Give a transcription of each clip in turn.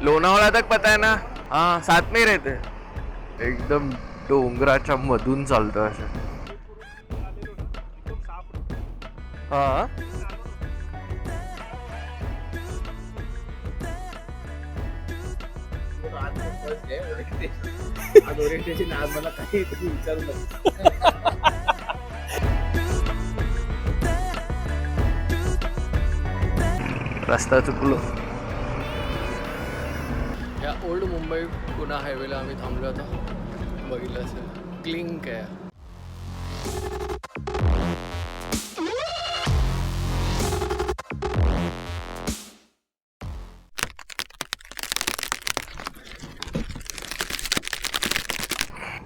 लोनावाला तक पता है ना? हाँ, साथ में ही रहते. एकदम डोंगराच्या मधून चालतं असं. हा मला काही विचारू नका. रस्ता चुकलो. या ओल्ड मुंबई पुणे हायवेला आम्ही थांबलो आता. बघितलं असेल क्लिंक आहे.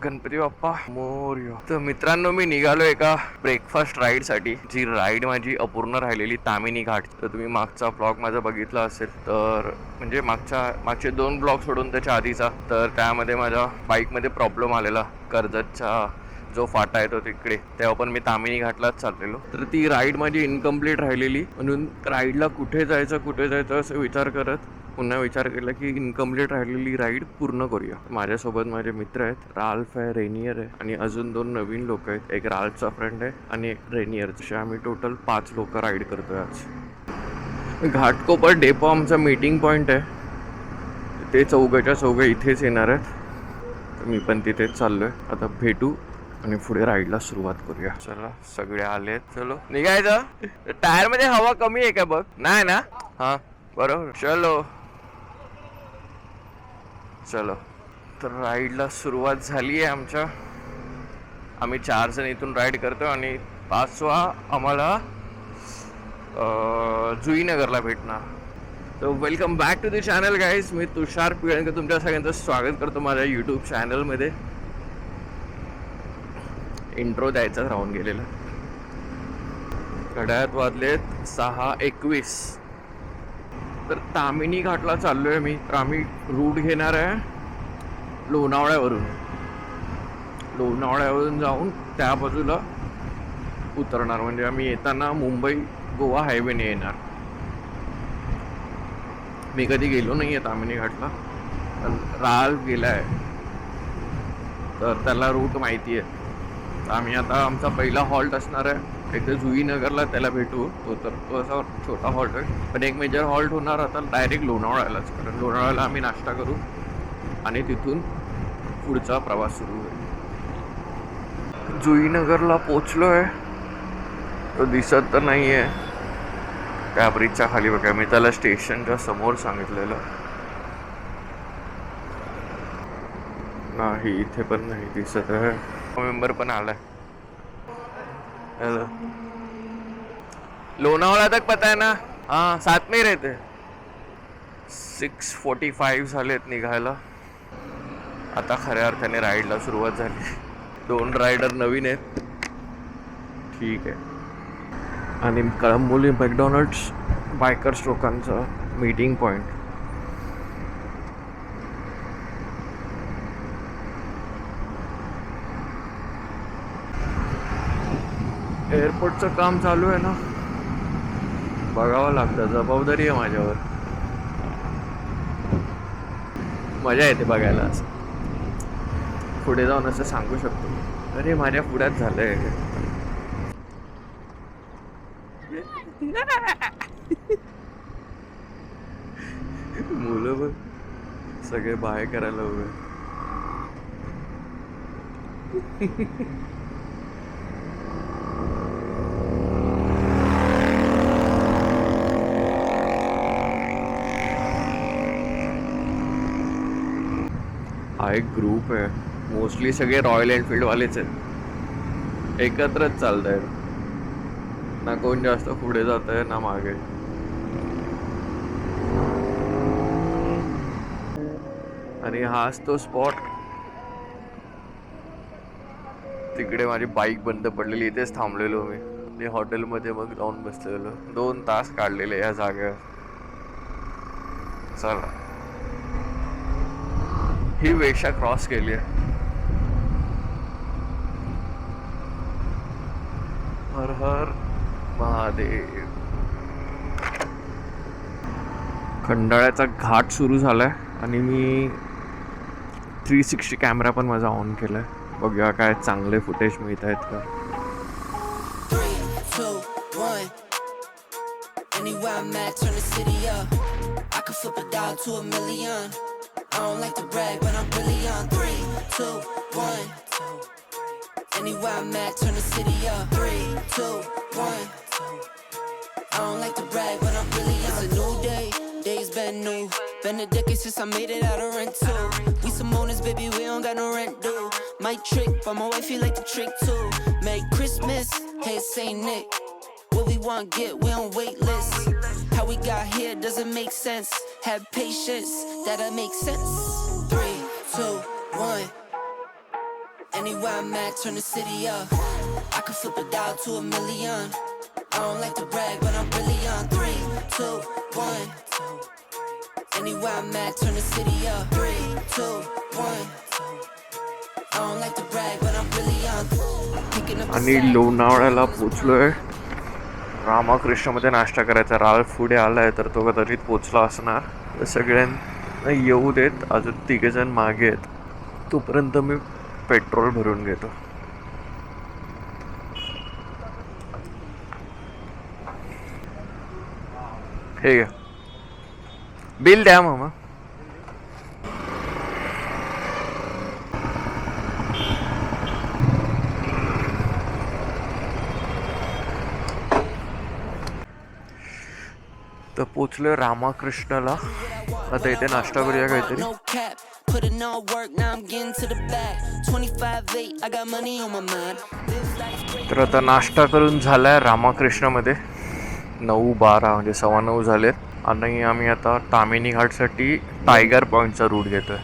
गणपती बाप्पा मोरया. तर मित्रांनो, मी निघालो एका ब्रेकफास्ट राईड साठी. जी राईड माझी अपूर्ण राहिलेली तामिनी घाट. तर तुम्ही मागचा ब्लॉग माझा बघितला असेल तर म्हणजे मागचे 2 ब्लॉग सोडून त्याच्या आधीचा, तर त्यामध्ये माझ्या बाईकमध्ये प्रॉब्लेम आलेला. कर्जतचा जो फाटा आहे तो तिकडे, तेव्हा पण मी तामिनी घाटलाच चाललेलो. तर ती राईड माझी इनकम्प्लीट राहिलेली, म्हणून राईडला कुठे जायचं असं विचार करत पुन्हा विचार केला की इनकम्प्लीट राहिलेली राईड पूर्ण करूया. माझ्यासोबत माझे मित्र आहेत, राल्फ आहे, रेनियर आहे आणि अजून 2 नवीन लोक आहेत. एक राल्फचा फ्रेंड आहे आणि एक रेनियर. तसे आम्ही टोटल 5 लोक राईड करतोय आज. घाटकोपर डेपो आमचा मीटिंग पॉईंट आहे. ते चौघं इथेच येणार आहेत. तर मी पण तिथेच चाललोय. आता भेटू आणि पुढे राईडला सुरुवात करूया. चला, सगळे आलेत. चलो निघायचं. टायर मध्ये हवा कमी आहे का बघ. नाही ना? हा बरोबर. चलो तर राईडला सुरुवात झाली आहे आमच्या. आम्ही 4 जण इथून राईड करतो आणि 5वा आम्हाला जुईनगरला भेटणार. तर welcome back to the channel guys. मी तुषार पिळणकर तुमच्या सगळ्यांचं स्वागत करतो माझ्या यूट्यूब चॅनलमध्ये. इंट्रो द्यायचा राहून गेलेला. घड्याळात वाजलेत 6:21. तर तामिनी घाटला चाललोय मी. तर आम्ही रूट घेणार आहे लोणावळ्यावरून जाऊन त्या बाजूला उतरणार. म्हणजे आम्ही येताना मुंबई गोवा हायवेने येणार. मी कधी गेलो नाही आहे तामिनी घाटला, पण राल्फ गेला आहे तर त्याला रूट माहिती आहे. तर आम्ही आता आमचा पहिला हॉल्ट असणार आहे एकदा जुईनगरला, त्याला भेटू. तो असा छोटा हॉल्ट आहे, पण एक मेजर हॉल्ट होणार आता डायरेक्ट लोणावळ्यालाच. कारण लोणावळ्याला आम्ही नाश्ता करू आणि तिथून पुढचा प्रवास सुरू होईल. जुईनगरला पोचलो आहे. तो दिसत तर नाही आहे त्या ब्रिजच्या खाली. बघा, मी त्याला स्टेशनच्या समोर सांगितलेलं. नाही, इथे पण नाही दिसत आहे. मेंबर पण आलाय. हेलो, लोनावाला तक पता है ना? हाँ, साथ में ही रहते. 6:45 झालेत निघायला. आता खऱ्या अर्थाने राईडला सुरुवात झाली. 2 रायडर नवीन आहेत. ठीक आहे. आणि कळंबोली मॅकडॉनल्ड्स बायकर्स लोकांचा मीटिंग पॉईंट. एअरपोर्टचं काम चालू आहे ना, बघावं लागतं. जबाबदारी आहे माझ्यावर. मजा येते बघायला. असं पुढे जाऊन असं सांगू शकतो, अरे माझ्या पुढ्यात झालंय. मुलं बघ सगळे बाय करायला उभे. हा एक ग्रुप आहे, मोस्टली सगळे रॉयल एनफील्ड वालेच आहेत. एकत्रच चालत आहेत. ना कोण जास्त पुढे जात आहे ना मागे. आणि हाच तो स्पॉट. तिकडे माझी बाईक बंद पडलेली, इथेच थांबलेलो मी हॉटेलमध्ये. मग जाऊन बसलेलो. 2 तास काढलेले या जागेवर. चला, ही वेशा क्रॉस केली आहे. हर हर महादेव. खंडाळ्याचा घाट सुरू झालाय आणि मी 360 कॅमेरा पण माझा ऑन केलाय. बघूया काय चांगले फुटेज मिळत आहेत का. 3, 2, 1. Anywhere I'm at, turn the city up. I could flip a dime to a million. I don't like to brag, but I'm really on. 3, 2, 1. Anywhere I'm at, turn the city up. 3, 2, 1. I don't like to brag, but I'm really on. It's a new day, day's been new. Been a decade since I made it out of rent too. We some owners, baby, we don't got no rent due. Might trick, but my wife, you like to trick too. Merry Christmas, hey, Saint Nick. What we want, get, we on wait list. How we got here doesn't make sense. Have patience, that'll make sense. 3, 2, 1. Anywhere I'm at, turn the city up. I could flip a dial to a million. I don't like to brag, but I'm really on. 3, 2, 1. Anywhere I'm at, turn the city up. 3, 2, 1. I don't like to brag, but I'm really on. Picking up the आणि slack. लोणावळ्याला पोचलोय. रामाकृष्णमध्ये नाश्ता करायचा. राळ पुढे आलाय तर तो कदाचित पोचला असणार. तर सगळ्यांना येऊ देत, अजून 3 जण मागे आहेत. तोपर्यंत मी पेट्रोल भरून घेतो. हे घ्या, बिल द्या मामा. तर पोचलोय रामाकृष्णाला. आता इथे नाश्ता करूया काहीतरी. No cap, put in all work, now I'm getting to the back. 25-8, I got money on my mind. तर आता नाश्ता करून झालाय रामाकृष्णामध्ये. 9:12 म्हणजे 9:15 झालेत. आणि आम्ही आता तामिनी घाटसाठी टायगर पॉईंटचा रूट घेतोय.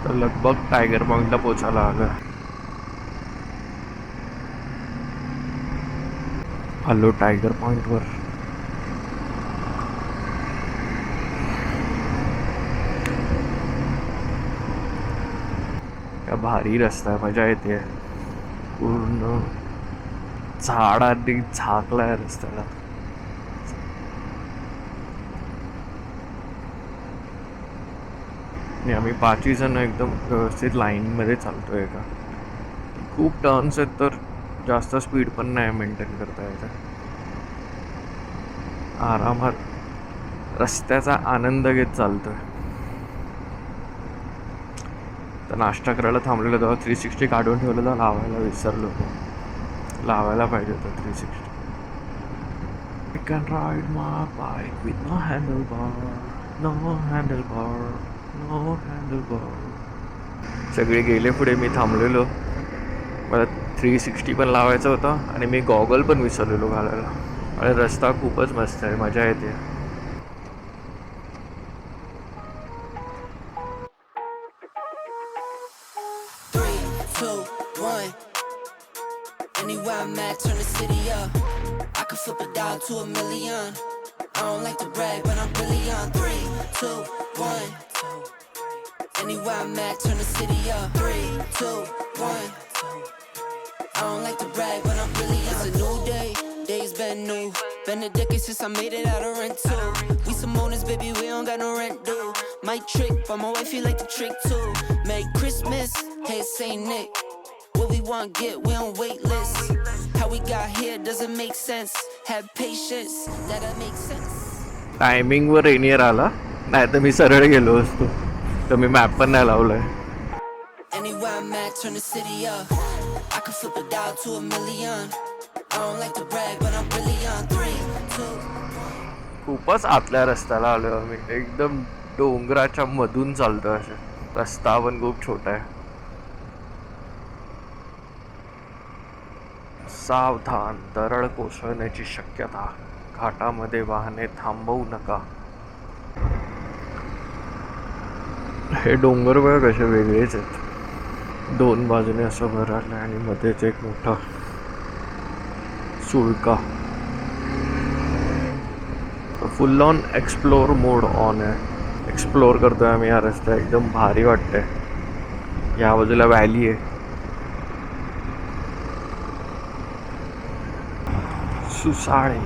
तर लगभग टायगर पॉईंटला पोचायला आलं. आलो टायगर पॉईंटवर. क्या भारी रस्ता आहे, मजा येते. पूर्ण झाडांनी झाकलाय रस्त्याला. आणि आम्ही 5 जण एकदम व्यवस्थित लाईनमध्ये चालतोय का. खूप टर्न्स आहेत तर जास्त स्पीड पण नाही मेंटेन करता येत. आरामात रस्त्याचा आनंद घेत चालतोय. तर नाश्ता करायला थांबलेलं तेव्हा 360 काढून ठेवलेलं, लावायला विसरलो होतो. लावायला पाहिजे होतं 360. I can ride my bike with no handlebar, no handlebar, no handlebar. सगळे गेले पुढे, मी थांबलेलो. मला 360 पण लावायचं होतं आणि मी गॉगल पण विसरलेलो घालायला. आणि रस्ता खूपच मस्त आहे, मजा येते. Anywhere I'm at, turn the city up. I could flip a dial to a million. I don't like to brag, but I'm really on. 3, 2, 1. Anywhere I'm at, turn the city up. 3, 2, 1. I don't like to brag, but I'm really on. It's a new day, day's been new. Been a decade since I made it out of rent too. We some owners, baby, we don't got no rent due. Might trick, but my wife, you like to trick too. Merry Christmas, hey, Saint Nick. What we want, get, we on wait list. How we got here doesn't make sense. Have patience, that'll make sense. टायमिंगवर रेनियर आला, नाही तर मी सरळ गेलो असतो. तर मी map पण नाही लावलाय. Anywhere I'm at, turn the city up. I could flip a dial to a million. I don't like to brag, but I'm really on. 3, 2. खूपच आतल्या रस्त्याला आलो आम्ही. एकदम डोंगराच्या मधून चालतो. असं रस्ता पण खूप छोटा आहे. सावधान, दरड कोसळण्याची शक्यता. घाटामध्ये वाहने थांबवू नका. हे डोंगर बघा कसे वेगळेच आहेत. 2 बाजूने असं भरलं आणि मध्येच एक मोठा सुळका. Full on explore mode on आहे. एक्सप्लोर करतोय आम्ही हा रस्ता. एकदम भारी वाटतंय. या बाजूला व्हॅली आहे. सुसाळे.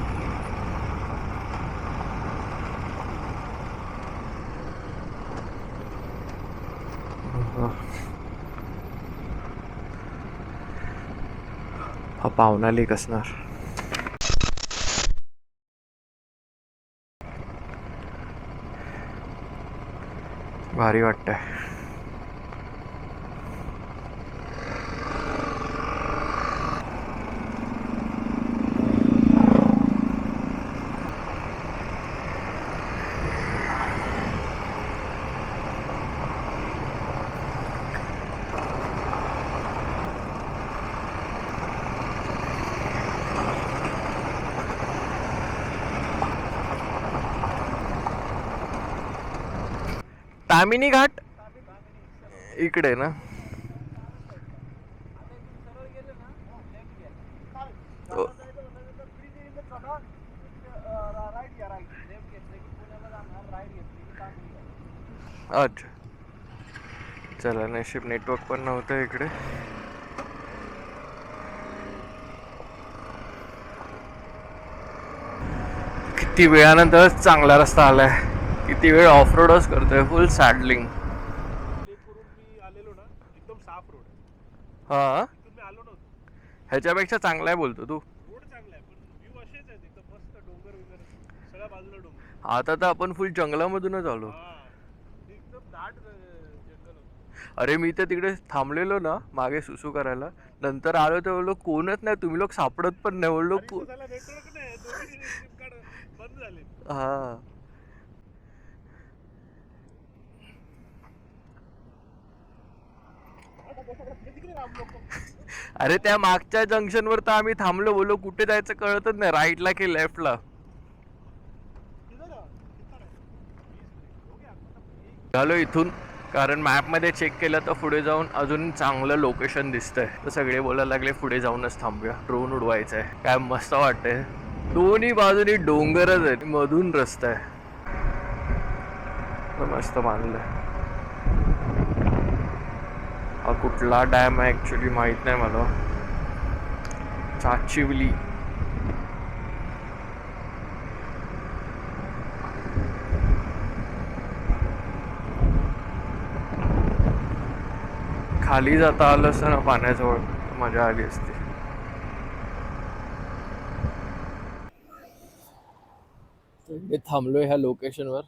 हा पावना लेक असणार. भारी वाटतंय. तामिनी घाट इकडे ना. अच्छा चला, नशीब नेटवर्क पण नव्हतं इकडे. किती वेळानंतर चांगला रस्ता आलाय. किती वेळ ऑफ रोडच करतोय, फुल सॅडलिंग. हा ह्याच्यापेक्षा चांगला आहे बोलतो तू. आता तर आपण फुल जंगलामधूनच आलो. अरे मी तर तिकडे थांबलेलो ना मागे सुसू करायला, नंतर आलो तर बोललो कोणच नाही, तुम्ही लोक सापडत पण नाही. बोललो हा. अरे त्या मागच्या जंक्शन वर तर आम्ही थांबलो, बोललो कुठे जायचं कळतच नाही, राईटला की लेफ्टला. झालो इथून, कारण मॅप मध्ये चेक केलं तर पुढे जाऊन अजून चांगलं लोकेशन दिसतंय. तर सगळे बोलायला लागले पुढे जाऊनच थांबूया, ड्रोन उडवायचंय. काय मस्त वाटतंय. दोन्ही बाजूनी डोंगरच आहे, मधून रस्ता आहे, मस्त बांधलंय. हा कुठला डॅम आहे ऍक्च्युली माहित नाही मला. चाचिवली. खाली जाता आलं असतं ना पाण्याजवळ, मजा आली असती. इथे थांबलोय ह्या लोकेशनवर.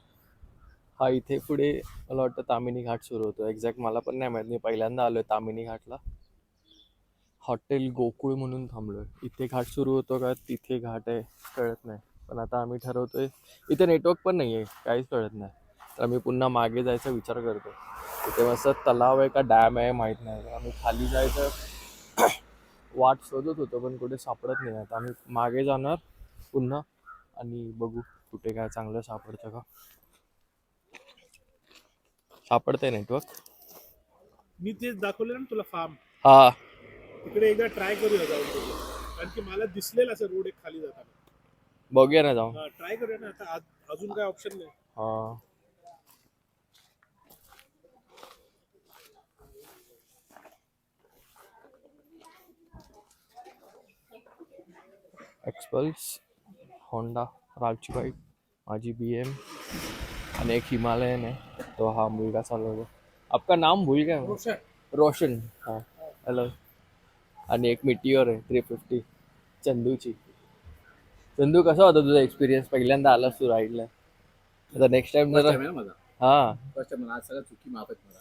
हा इथे पुढे मला वाटतं तामिनी घाट सुरू होतो. एक्झॅक्ट मला पण नाही माहित, मी पहिल्यांदा आलोय तामिनी घाटला. हॉटेल गोकुळ म्हणून थांबलोय. इथे घाट सुरू होतो का तिथे घाट आहे कळत नाही, पण आता आम्ही ठरवतोय. इथे नेटवर्क पण नाही आहे, काहीच कळत नाही. तर आम्ही पुन्हा मागे जायचा विचार करतो. इथे मस्त तलाव आहे का डॅम आहे माहीत नाही. आम्ही खाली जायचं वाट शोधत होतो पण कुठे सापडत नाही. आता आम्ही मागे जाणार पुन्हा आणि बघू कुठे काय चांगलं सापडतं का. सापडतंय नेटवर्क. मी तेच दाखवलं ना तुला फार्म, हा तिकडे एकदा ट्राय करूया जाऊन तिकडे. कारण की मला दिसलेला असं रोड एक खाली जाताना. बघूया ना जाऊन. ट्राय करूया ना. आता अजून काय ऑप्शन नाही. हा एक्सपल्स, होंडा, रावची बाईक, माझी BM आणि एक हिमालयन आहे, तो हा मुलगा चालवतो. आपका नाम भूल गया मैं. रोशन. हा हॅलो. आणि एक मिटिओर आहे 350 चंदूची. चंदू कसा होता तुझा एक्सपिरियन्स? पहिल्यांदा आलास तू राईडला, आता नेक्स्ट टाइम जरा. हा फर्स्ट टाइम आज सगळं चुकी माफत मला.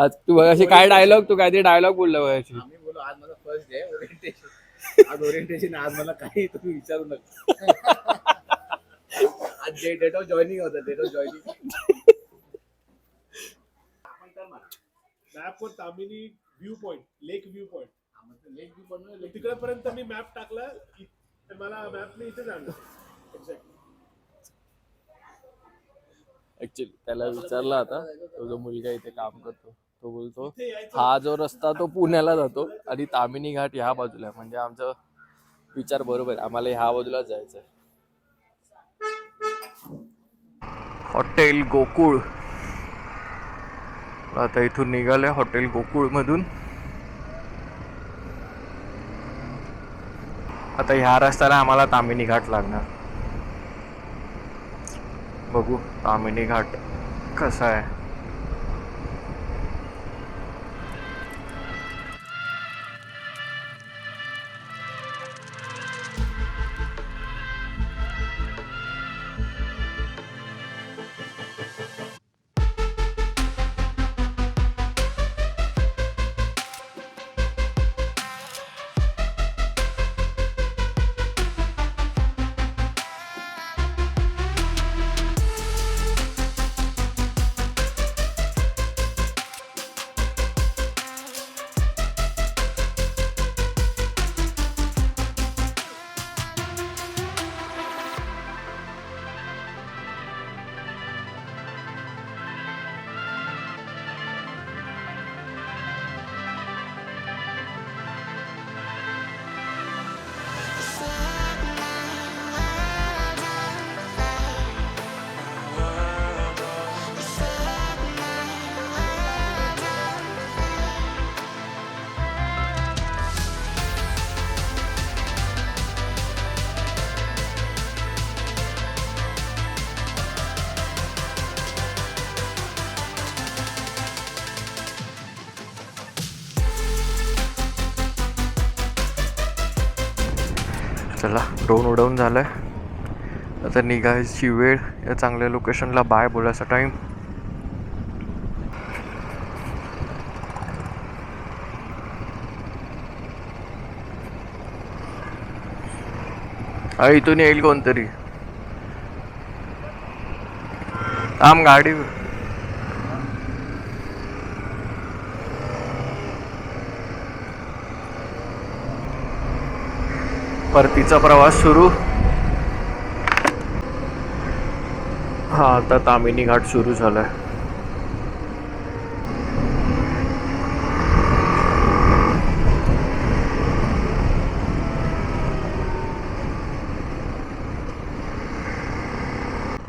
आज तू बघाशी काय डायलॉग, तू काहीतरी डायलॉग बोलला बघाशी. आम्ही बोलो आज माझा फर्स्ट डे ओरिएंटेशन. आज ओरिएंटेशन, आज मला काही तुम्ही विचारू नका. आज डेट ऑफ जॉईनिंग होता, डेट ऑफ जॉईनिंग. मॅपवर Tamhini view point, lake view point. Lake view point तिकडेपर्यंत मी मॅप टाकला, मला मॅपने इथेच आणलं. एक्झॅक्टली. ऍक्च्युली त्याला विचारलं आता, तो जो मुलगा इथे काम करतो तो बोलतो हा जो रस्ता तो पुण्याला जातो आणि तामिनी घाट ह्या बाजूला आहे. म्हणजे आमचा विचार बरोबर आहे, आम्हाला ह्या बाजूलाच जायचंय. हॉटेल गोकुळ. आता इथून निघाले हॉटेल गोकुळमधून. आता ह्या रस्त्याला आम्हाला तामिनी घाट लागणार. बघू तामिनी घाट कसा आहे. चला ड्रोन उडवून झालंय. आता निघायची वेळ. या चांगल्या लोकेशनला बाय बोलायचा टाइम. इथून येईल कोणतरी. थांब गाडी. परतीचा प्रवास सुरू. हा आता तामिनी घाट सुरू झालाय.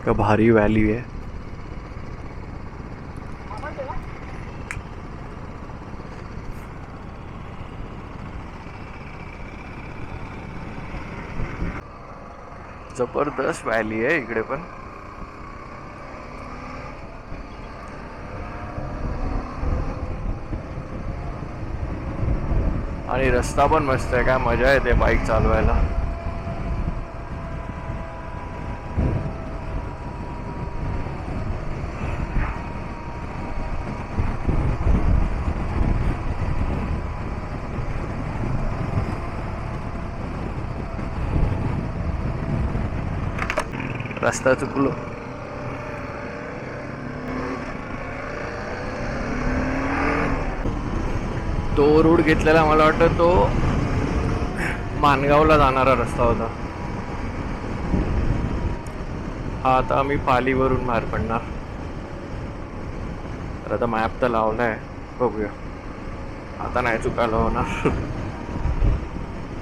का भारी व्हॅली आहे. जबरदस्त व्हॅली आहे इकडे पण. आणि रस्ता पण मस्त आहे. काय मजा येते बाईक चालवायला. रस्ता चुकलो. तो रूट घेतलेला मला वाटतं तो मानगावला जाणारा रस्ता होता. हा आता आम्ही पालीवरून बाहेर पडणार. तर आता मॅप तर लावलाय. बघूया आता नाही चुकायला होणार.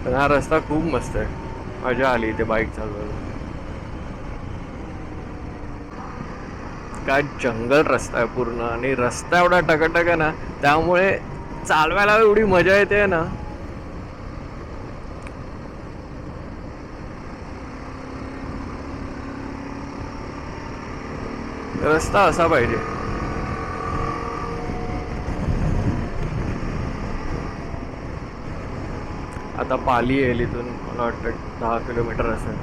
पण हा रस्ता खूप मस्त आहे. मजा आली इथे बाईक चालवायला. काय जंगल रस्ता आहे पूर्ण. आणि रस्ता एवढा टकाटक आहे ना त्यामुळे चालवायला एवढी मजा येते ना. रस्ता असा पाहिजे. आता पाली येईल इथून मला वाटतं 10 किलोमीटर असेल.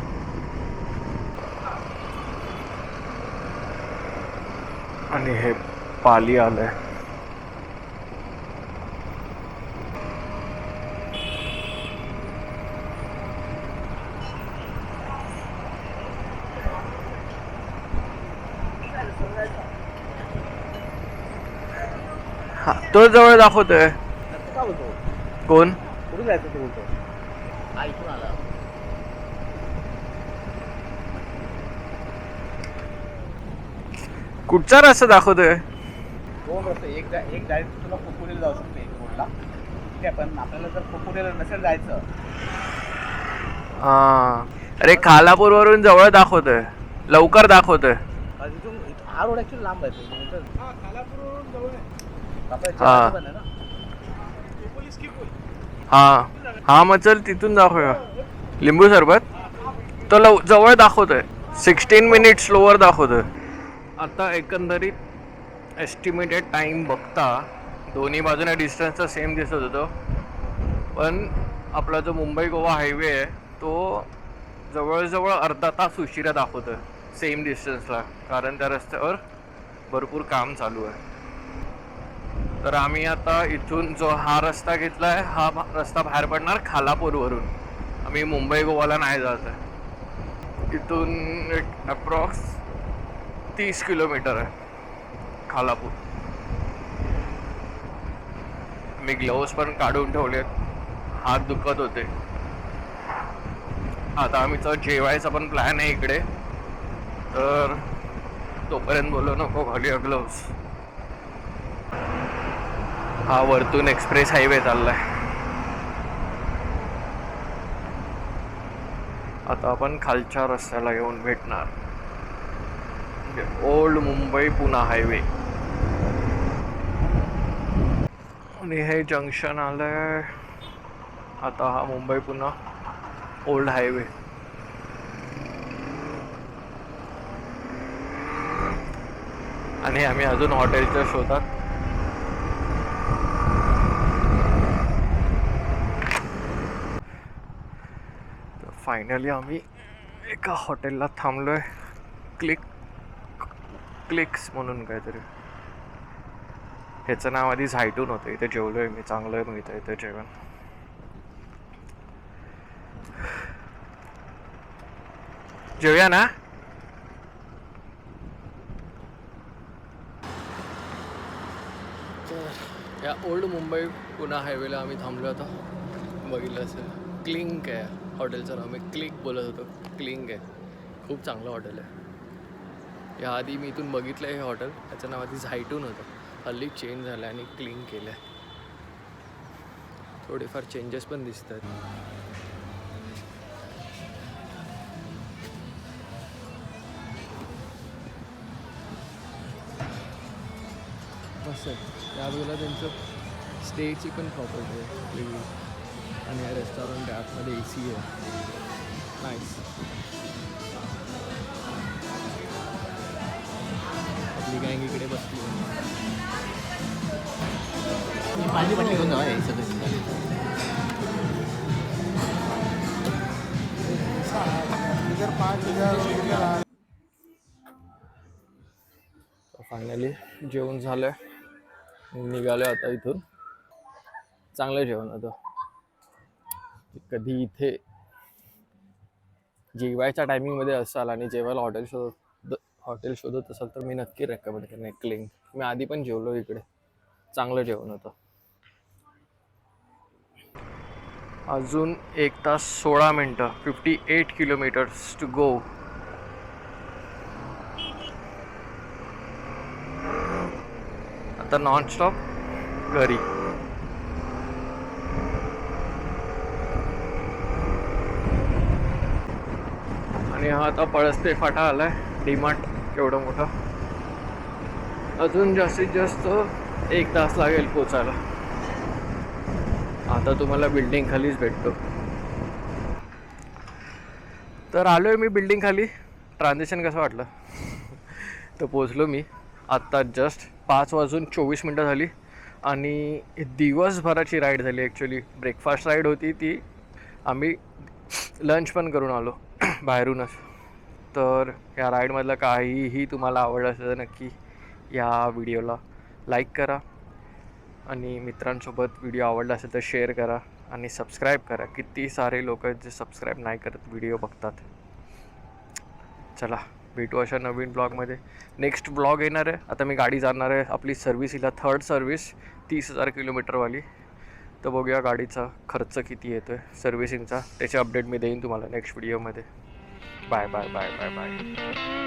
आणि हे पाली आलंय. हा तो जवळ दाखवतोय. कोण कुठे जायचं ते बोलतो. हा इथून आला. कुठचा रस्ता दाखवतोय. दोन रस्ते. एक डायरेक्ट तुला कोकुरेला जाऊ शकतो एक रोडला. ठीक आहे. पण आपल्याला जर कोकुरेला नसेल जायचं. हा अरे खालापूर वरून जवळ दाखवतोय. लवकर दाखवतोय. तिथून हा रोड ऍक्च्युअली लांब आहे. हा खालापूरवरून जवळ आहे. आपलं हा. जेवायचं पण आहे ना. हा मग चल तिथून दाखवूया. लिंबू सरबत तो जवळ दाखवतोय 16 मिनिट स्लोवर दाखवतोय. आता एकंदरीत एस्टिमेटेड टाईम बघता दोन्ही बाजूने डिस्टन्सचा सेम दिसत होतो, पण आपला जो मुंबई गोवा हायवे आहे तो जवळजवळ अर्धा तास उशिरा दाखवतोय सेम डिस्टन्सला, कारण त्या रस्त्यावर भरपूर काम चालू आहे. तर आम्ही आता इथून जो हा रस्ता घेतला आहे हा रस्ता बाहेर पडणार खालापूरवरून. आम्ही मुंबई गोवाला नाही जात आहे. इथून एक अप्रॉक्स 30 किलोमीटर आहे खालापूर. मी ग्लोव्स पण काढून ठेवलेत, हात दुखत होते. आता आम्हीचा जेवायचा पण प्लॅन आहे इकडे, तर तोपर्यंत बोलू नको घालूया ग्लोव्स. हा वरतून एक्सप्रेस हायवे चाललाय. आता आपण खालच्या रस्त्याला येऊन भेटणार, ओल्ड मुंबई पुणे हायवे. आणि हे जंक्शन आलंय. आता हा मुंबई पुणे ओल्ड हायवे. आणि आम्ही अजून हॉटेलच्या शोधात. फायनली आम्ही एका हॉटेलला थांबलोय. क्लिक्स म्हणून काहीतरी. ह्याचं नाव आधी झायटून होतं. इथे जेवलोय मी, चांगलं मिळतं इथे जेवण. जेवूया ना. तर या ओल्ड मुंबई पुणे हायवेला आम्ही थांबलो आता. बघितलं असेल क्लिंक आहे हॉटेलचं नाव. मी क्लिक बोलत होतो, क्लिंक आहे. खूप चांगलं हॉटेल आहे. याआधी मी इथून बघितलं आहे हे हॉटेल. त्याचं नाव आधी झायटून होतं, हल्ली चेंज झालं आणि क्लिंक केलं आहे. थोडेफार चेंजेस पण दिसत आहेत. मस्त आहे. त्या बाजूला त्यांचं स्टेची पण प्रॉपर्टी आहे वेगळी. आणि या रेस्टॉरंट आतमध्ये AC आहे. नाईस. आपली गँग इकडे बसली आहे. पाणी बाटली घेऊन जावा यायचं. फायनली जेवण झालं, निघालो आता इथून. चांगलं जेवण होतं. कधी इथे जेवायच्या टायमिंगमध्ये असाल आणि जेवायला हॉटेल शोधत असाल तर मी नक्की रेकमेंड करेन क्लिंक. मी आधी पण जेवलो इकडे, चांगलं जेवण होतं. अजून 1 तास 16 मिनटं, 58 किलोमीटर्स टू गो. आता नॉनस्टॉप घरी. आणि हा आता पळसते फाटा आलाय. डीमार्ट केवढं मोठं. अजून जास्तीत जास्त 1 तास लागेल पोचायला. आता तुम्हाला बिल्डिंग खालीच भेटतो. तर आलोय मी बिल्डिंग खाली. ट्रान्झिशन कसं वाटलं? तर पोचलो मी आत्ता. जस्ट 5:24 झाली. आणि दिवसभराची राईड झाली. ॲक्च्युली ब्रेकफास्ट राईड होती ती. आम्ही लंच पण करून आलो बाहेरूनच. तर या राईडमधलं काहीही तुम्हाला आवडलं असेल तर नक्की या व्हिडिओला लाईक करा. आणि मित्रांसोबत व्हिडिओ आवडला असेल तर शेअर करा. आणि सबस्क्राईब करा. किती सारे लोक जे सबस्क्राईब नाही करत व्हिडिओ बघतात. चला भेटू अशा नवीन ब्लॉगमध्ये. नेक्स्ट ब्लॉग येणार आहे. आता मी गाडी जाणार आहे आपली सर्व्हिसीला. 3rd service 30,000 किलोमीटरवाली. तर बघूया गाडीचा खर्च किती येतो आहे सर्व्हिसिंगचा. त्याचे अपडेट मी देईन तुम्हाला नेक्स्ट व्हिडिओमध्ये. Bye bye bye bye bye.